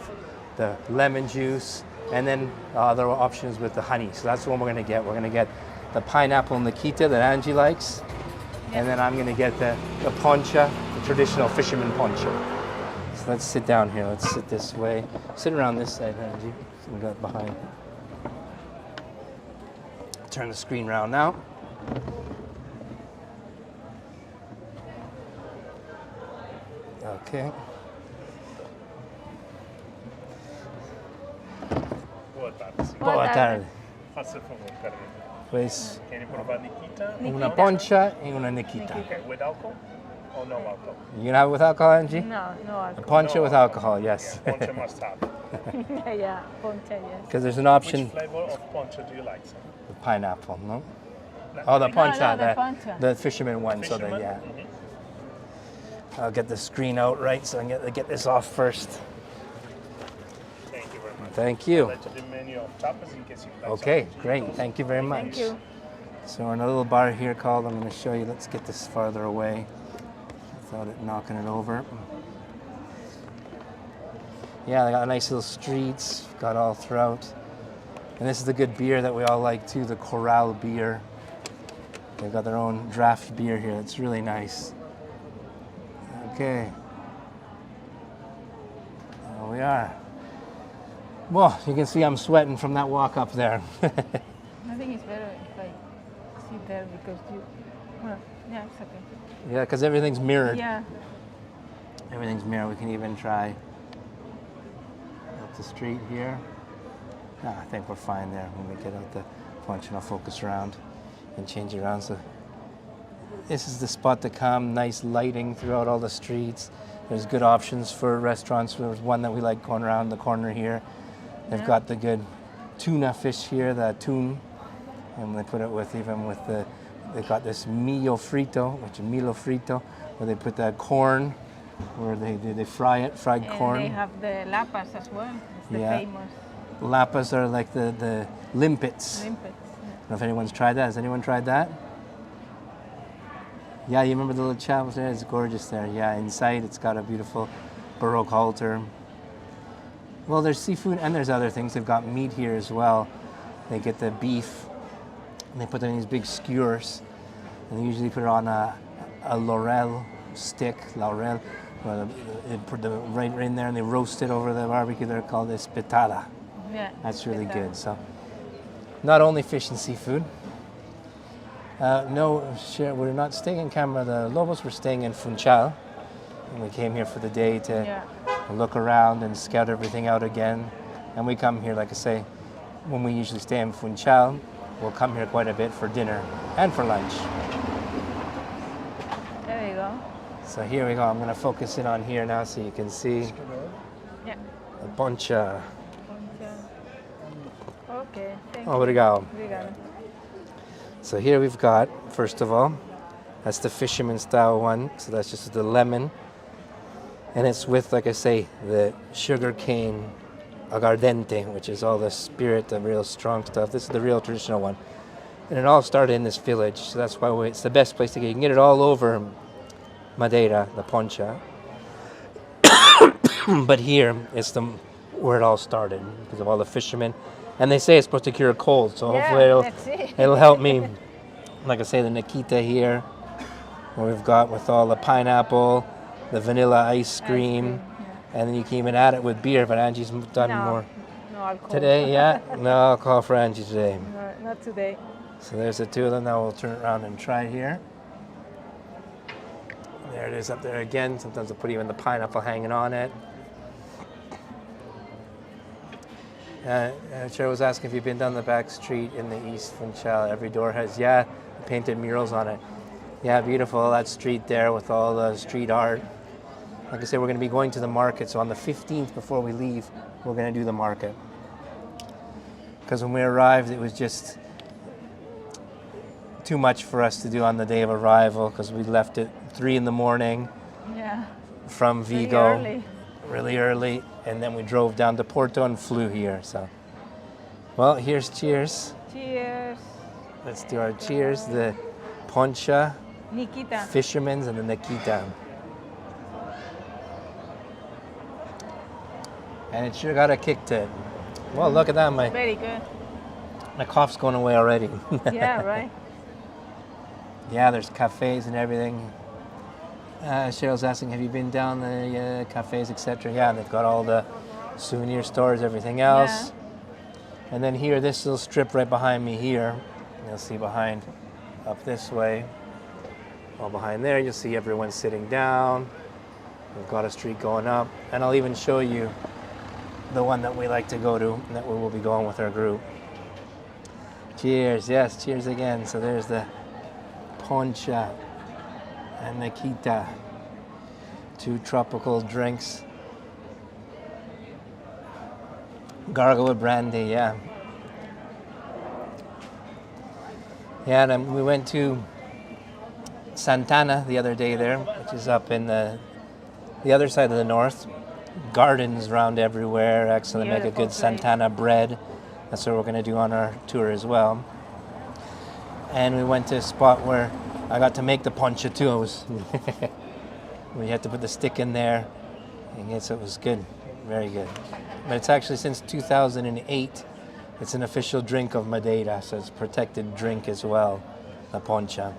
the lemon juice, and then other options with the honey. So that's the one we're going to get. We're going to get the pineapple Nikita that Angie likes, and then I'm going to get the poncha, the traditional fisherman poncha. So let's sit down here. Let's sit this way. Sit around this side, Angie. So we got behind. Turn the screen around now. Okay. Boa tarde. Faça favor, Carmen. Pues Querem provar Nikita? una poncha y una Nikita. Okay, with alcohol or no alcohol? You gonna have it with alcohol, Angie? No, no A alcohol. poncha with alcohol, yes. Yeah, poncha must have. Yeah, poncha, yes. Because there's an Which option flavor of poncha do you like, sir? with pineapple, no? Oh, the poncha, no, the poncha. the fisherman one. So Fisherman? that, yeah. I'll get the screen out right so I can get this off first. Thank you very much. Thank you. Let you the menu of tapas in case you like Okay, some. great. Thank you very much. Thank you. So we're in a little bar here called, I'm going to show you, let's get this farther away without it knocking it over. Yeah, they got nice little streets, got all throughout. And this is the good beer that we all like too, the Coral beer. They've got their own draft beer here, it's really nice. Okay. There we are. Well, you can see I'm sweating from that walk up there. I think it's better if I sit there because you. Well, yeah, it's okay. Yeah, because everything's mirrored. Yeah. Everything's mirrored. We can even try up the street here. No, I think we're fine there when we get out the punch, and I'll focus around and change it around. So this is the spot to come. Nice lighting throughout all the streets. There's good options for restaurants. There's one that we like going around the corner here. They've got the good tuna fish here, the tune, and they put it with even with the. They've got this milo frito, where they put that corn, where they fry it, fried And corn. they have the lapas as well. It's the Yeah. famous Lapas are like the limpets. limpets. I don't know if anyone's tried that. Has anyone tried that? Yeah, you remember the little chapels there? It's gorgeous there. Yeah, inside it's got a beautiful Baroque altar. Well, there's seafood and there's other things. They've got meat here as well. They get the beef and they put it in these big skewers. And they usually put it on a laurel stick, laurel. Well, they put it right in there and they roast it over the barbecue. They're called espetada. Yeah. That's really espetada. good. So, not only fish and seafood. No, we're not staying in Camara de Lobos. We're staying in Funchal. And we came here for the day to Yeah. look around and scout everything out again. And we come here, like I say, when we usually stay in Funchal, we'll come here quite a bit for dinner and for lunch. There you go. So here we go. I'm going to focus in on here now so you can see Yeah. the poncha. Poncha. Okay. Thank Obrigado. you. Obrigado. So here we've got, first of all, that's the fisherman style one. So that's just the lemon. And it's with, like I say, the sugar cane aguardiente, which is all the spirit, the real strong stuff. This is the real traditional one. And it all started in this village. So that's why it's the best place to get. You can get it all over Madeira, the Poncha. But here is where it all started because of all the fishermen. And they say it's supposed to cure a cold, so hopefully that's it. it'll help me. Like I say, the Nikita here, where we've got with all the pineapple, the vanilla ice cream, yeah. and then you can even add it with beer, but Angie's done No, more. no alcohol. Today, yeah? No alcohol for Angie today. No, not today. So there's the two of them. Now we'll turn it around and try here. There it is up there again. Sometimes I'll put even the pineapple hanging on it. Chair was asking if you've been down the back street in the East Funchal. Every door has, painted murals on it. Yeah, beautiful, that street there with all the street art. Like I said, we're going to be going to the market. So on the 15th, before we leave, we're going to do the market. Because when we arrived, it was just too much for us to do on the day of arrival because we left at 3 in the morning Yeah. from Really Vigo. early. Really early, and then we drove down to Porto and flew here. So, well, here's cheers. Cheers. Let's do our cheers. The poncha Nikita. Fisherman's and the Nikita. And it sure got a kick to it. Well, look at that. Very good. My cough's going away already. Yeah, right. Yeah, there's cafes and everything. Cheryl's asking, have you been down the cafes, etc.? Yeah, they've got all the souvenir stores, everything else. Yeah. And then here, this little strip right behind me here, you'll see behind, up this way. Well, behind there, you'll see everyone sitting down. We've got a street going up. And I'll even show you the one that we like to go to, and that we will be going with our group. Cheers, yes, cheers again. So there's the Poncha and Nikita, 2 tropical drinks. Gargle with brandy, yeah. Yeah, and we went to Santana the other day there, which is up in the other side of the north. Gardens around everywhere, excellent, make a Beautiful good place. Santana bread. That's what we're going to do on our tour as well. And we went to a spot where I got to make the poncha too. It was we had to put the stick in there, and yes, it was good, very good. But it's actually since 2008, it's an official drink of Madeira, so it's a protected drink as well, the poncha.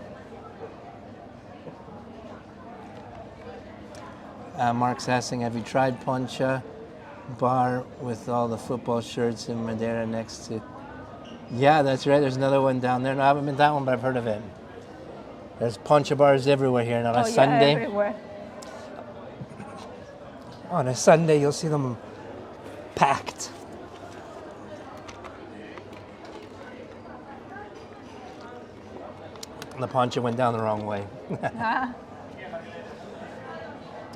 Mark's asking, have you tried Poncha bar with all the football shirts in Madeira next to? Yeah, that's right. There's another one down there. No, I haven't been to that one, but I've heard of it. There's Poncha bars everywhere here. And on a Sunday, everywhere. on a Sunday, you'll see them packed. The Poncha went down the wrong way.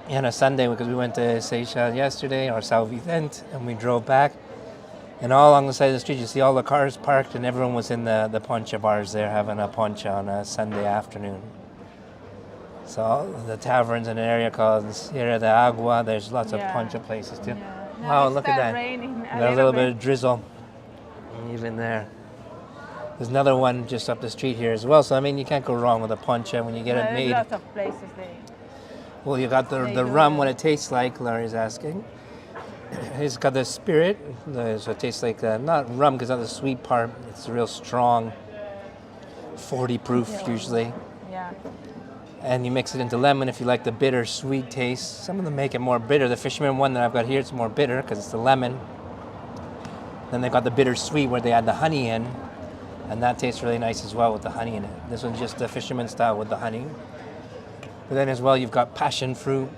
On a Sunday, because we went to Seychelles yesterday, or São Vicente, and we drove back. And all along the side of the street, you see all the cars parked, and everyone was in the poncha bars there having a poncha on a Sunday afternoon. So all the taverns in an area called Sierra de Agua, there's lots of poncha places too. Yeah. Now Wow, it look at started that. Raining Got a little bit of drizzle, even there. There's another one just up the street here as well. So I mean, you can't go wrong with a poncha when you get it There's made. lots of places there. Well, you got the rum, what it tastes like, Larry's asking. It's got the spirit, so it tastes like, not rum because of the sweet part, it's real strong, 40 proof usually. Yeah. And you mix it into lemon if you like the bitter, sweet taste. Some of them make it more bitter. The fisherman one that I've got here, it's more bitter because it's the lemon. Then they've got the bitter sweet where they add the honey in, and that tastes really nice as well with the honey in it. This one's just the fisherman style with the honey. But then as well, you've got passion fruit.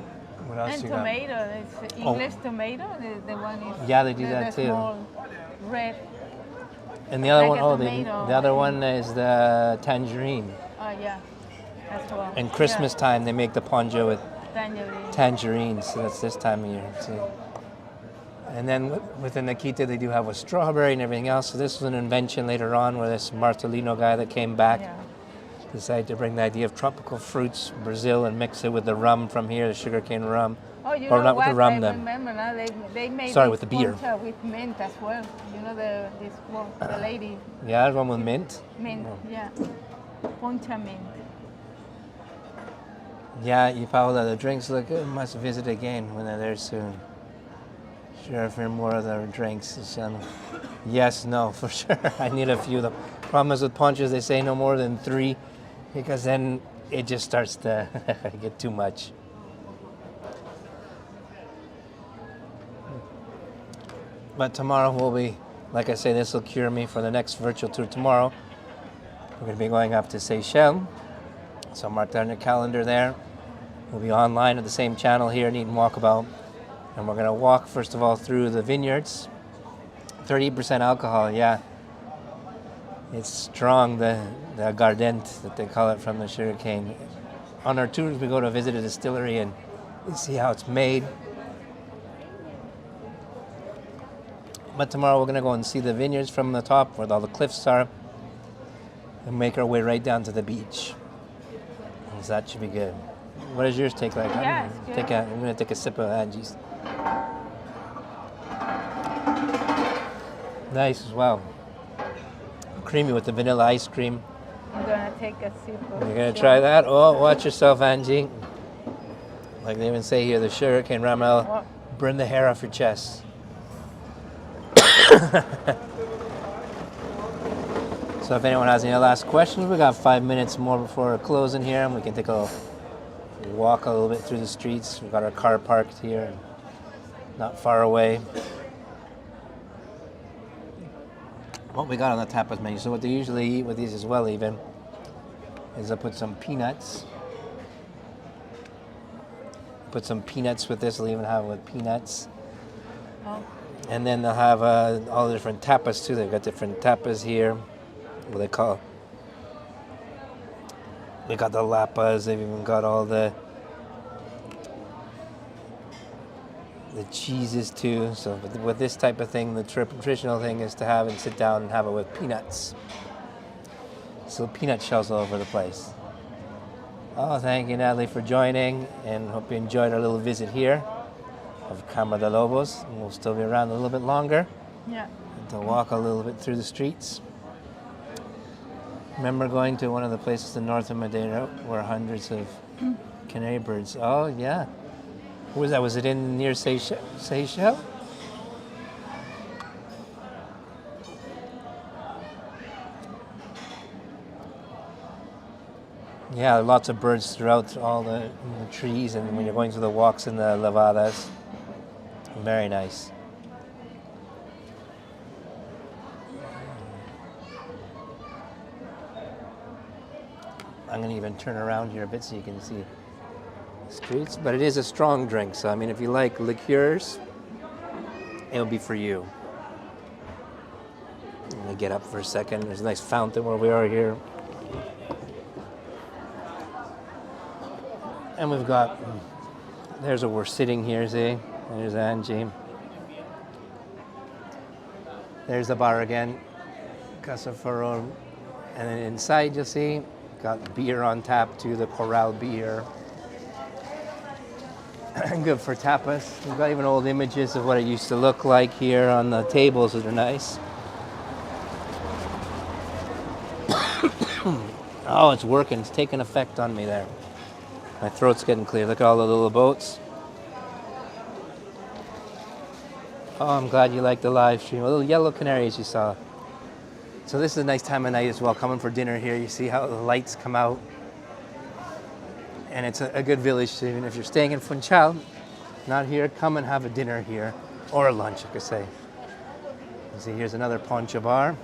What else And you tomato, it's English tomato, the one is Yeah, they do that the too. small red. And the other like one, a tomato. the other one is the tangerine. Oh yeah, as well. And Christmas time, they make the poncha with Tangerine. tangerines. So that's this time of year too. And then within Nikita, they do have a strawberry and everything else. So this was an invention later on where this Martolino guy that came back Yeah. decided to bring the idea of tropical fruits, Brazil, and mix it with the rum from here, the sugarcane rum. Oh, you Or know not with what? the rum, I then. remember now they made Sorry, this with the beer. poncha with mint as well. You know this one, the lady Yeah, there's one with mint. mint, yeah, poncha mint. Yeah, Paula, the drinks look good. Must visit again when they're there soon. Sure, for more of the drinks. Yes, no, for sure. I need a few of them. Problem is with ponchas, they say no more than 3, because then it just starts to get too much. But tomorrow will be, like I say, this will cure me for the next virtual tour tomorrow. We're going to be going up to Seychelles. So mark that on your calendar there. We'll be online at the same channel here at Eden Walkabout. And we're going to walk, first of all, through the vineyards. 30% alcohol, yeah. It's strong, the aguardente that they call it from the sugarcane. On our tours, we go to visit a distillery and we see how it's made. But tomorrow we're going to go and see the vineyards from the top where all the cliffs are and make our way right down to the beach. So that should be good. What does yours take like? Yeah, it's good. I'm going to take a sip of Angie's. Nice as well. Creamy with the vanilla ice cream. I'm gonna take a sip of You're gonna try that? Oh, watch yourself, Angie. Like they even say here, the sugarcane rum will What? burn the hair off your chest. So if anyone has any last questions, we got 5 minutes more before closing here, and we can take a walk a little bit through the streets. We've got our car parked here, not far away. What we got on the tapas menu, so what they usually eat with these as well even, is they'll put some peanuts. Put some peanuts with this, they'll even have it with peanuts. Oh. And then they'll have all the different tapas too. They've got different tapas here. What they call? They got the lapas. They've even got all the cheeses too. So with this type of thing, the traditional thing is to have and sit down and have it with peanuts. So peanut shells all over the place. Oh, thank you, Natalie, for joining, and hope you enjoyed our little visit here of Camara de Lobos. And we'll still be around a little bit longer. Yeah. To walk a little bit through the streets. Remember going to one of the places in north of Madeira where hundreds of canary birds. Oh, yeah. Who was that? Was it in near Seychelles? Yeah, lots of birds throughout all the trees, and when you're going through the walks in the levadas. Very nice. I'm going to even turn around here a bit so you can see the streets. But it is a strong drink, so I mean, if you like liqueurs, it'll be for you. Let me get up for a second. There's a nice fountain where we are here. And we've got, there's where we're sitting here, see? There's Angie. There's the bar again, Casa Ferro. And then inside, you'll see, got beer on tap too, the Coral beer. Good for tapas. We've got even old images of what it used to look like here on the tables that are nice. Oh, it's working. It's taking effect on me there. My throat's getting clear. Look at all the little boats. Oh, I'm glad you liked the live stream. Little yellow canaries you saw. So this is a nice time of night as well. Coming for dinner here, you see how the lights come out. And it's a good village. So even if you're staying in Funchal, not here, come and have a dinner here. Or a lunch, I could say. You see, here's another Poncha bar.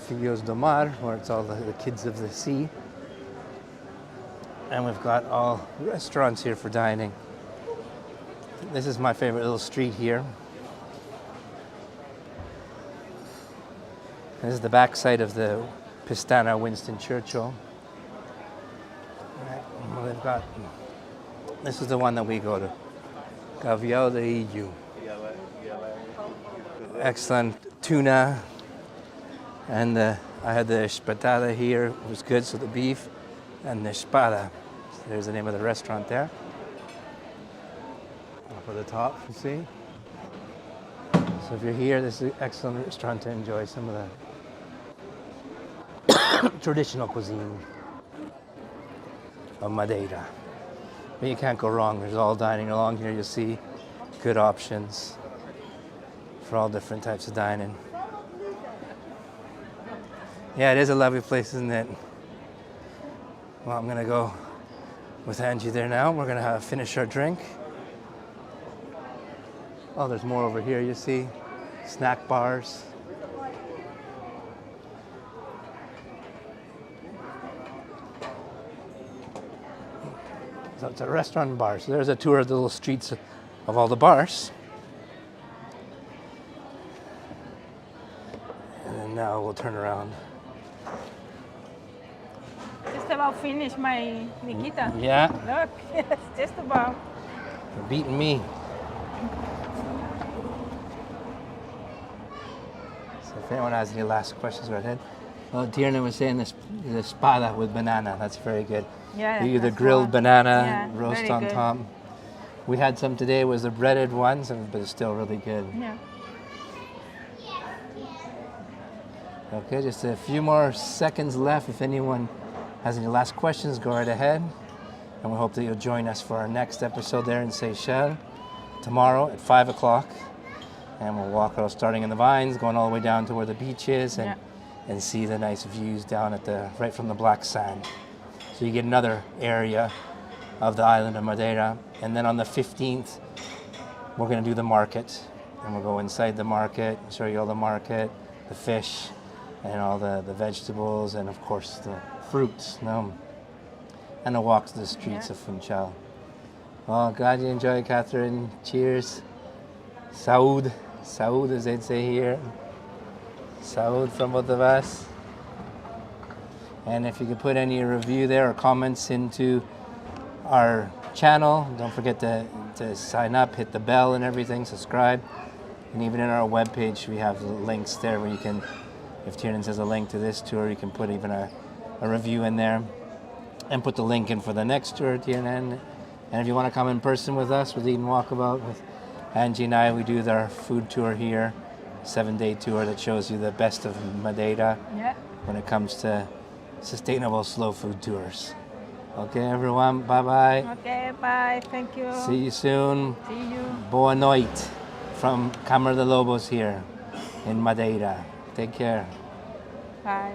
Filhos do Mar, where it's all the kids of the sea. And we've got all restaurants here for dining. This is my favorite little street here. This is the backside of the Pistana Winston Churchill. Well, they've got, this is the one that we go to. Caviar de Illu. Excellent tuna. And I had the espetada here. It was good, so the beef. And the espada. There's the name of the restaurant there. Up at the top, you see. So if you're here, this is an excellent restaurant to enjoy some of the traditional cuisine of Madeira. But you can't go wrong. There's all dining along here. You'll see good options for all different types of dining. Yeah, it is a lovely place, isn't it? Well, I'm gonna go with Angie there now. We're gonna finish our drink. Oh, there's more over here, you see. Snack bars. So it's a restaurant and bar. So there's a tour of the little streets of all the bars. And then now we'll turn around. Just about finished my Nikita. Yeah, Look, yes, just about. you're beating me. So if anyone has any last questions, go ahead. Well, Tierna was saying this the espada with banana. That's very good. Yeah, The that's grilled one. banana, Yeah, roast very on good. top. We had some today. It was the breaded ones, but it's still really good. Yeah. Okay, just a few more seconds left. If anyone has any last questions, go right ahead. And we hope that you'll join us for our next episode there in Seychelles tomorrow at 5 o'clock. And we'll walk out starting in the vines, going all the way down to where the beach is, and see the nice views down at right from the black sand. So you get another area of the island of Madeira. And then on the 15th, we're going to do the market. And we'll go inside the market, show you all the market, the fish, and all the vegetables, and of course the fruits. And a walk to the streets of Funchal. Oh, glad you enjoyed, Catherine. Cheers. Saúde. Saúde, as they'd say here. Saúde from both of us. And if you could put any review there or comments into our channel, don't forget to sign up, hit the bell and everything, subscribe. And even in our webpage, we have links there where you can, if Tiernan says a link to this tour, you can put even a review in there. And put the link in for the next tour, Tiernan. And if you want to come in person with us, with Eat and Walkabout, with Angie and I, we do our food tour here, 7-day tour that shows you the best of Madeira when it comes to sustainable slow food tours. Okay, everyone, bye-bye. Okay, bye. Thank you. See you soon. See you. Boa noite from Camara de Lobos here in Madeira. Take care. Bye.